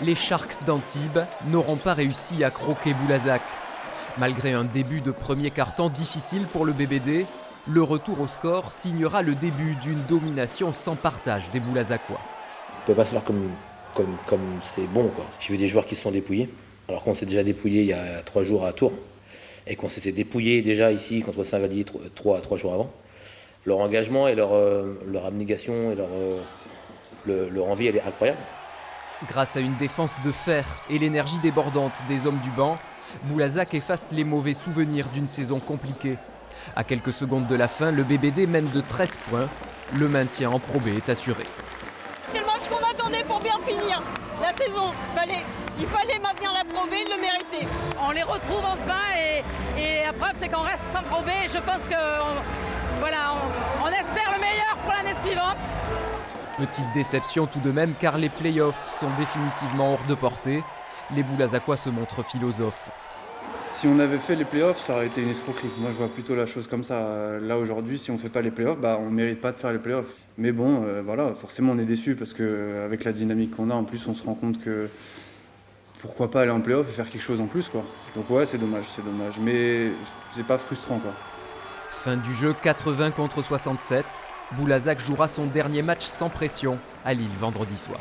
Les Sharks d'Antibes n'auront pas réussi à croquer Boulazac. Malgré un début de premier quart-temps difficile pour le BBD, le retour au score signera le début d'une domination sans partage des Boulazacois. On ne peut pas se faire comme c'est bon, quoi. J'ai vu des joueurs qui se sont dépouillés, alors qu'on s'est déjà dépouillé il y a 3 jours à Tours, et qu'on s'était dépouillé déjà ici contre Saint-Vallier 3 jours avant. Leur engagement et leur abnégation et leur envie, elle est incroyable. Grâce à une défense de fer et l'énergie débordante des hommes du banc, Boulazac efface les mauvais souvenirs d'une saison compliquée. À quelques secondes de la fin, le BBD mène de 13 points. Le maintien en Pro B est assuré. C'est le match qu'on attendait pour bien finir la saison. Il fallait maintenir la Pro B, il le méritait. On les retrouve enfin et la preuve c'est qu'on reste sans Pro B. Je pense qu'on espère le meilleur pour l'année suivante. Petite déception tout de même car les playoffs sont définitivement hors de portée. Les Boulazacois se montrent philosophes. Si on avait fait les playoffs, ça aurait été une escroquerie. Moi, je vois plutôt la chose comme ça. Là, aujourd'hui, si on ne fait pas les playoffs, on ne mérite pas de faire les playoffs. Mais bon, voilà, forcément, on est déçus parce qu'avec la dynamique qu'on a, en plus, on se rend compte que pourquoi pas aller en playoffs et faire quelque chose en plus, quoi. Donc ouais, c'est dommage. Mais c'est pas frustrant, quoi. Fin du jeu, 80 contre 67. Boulazac jouera son dernier match sans pression à Lille vendredi soir.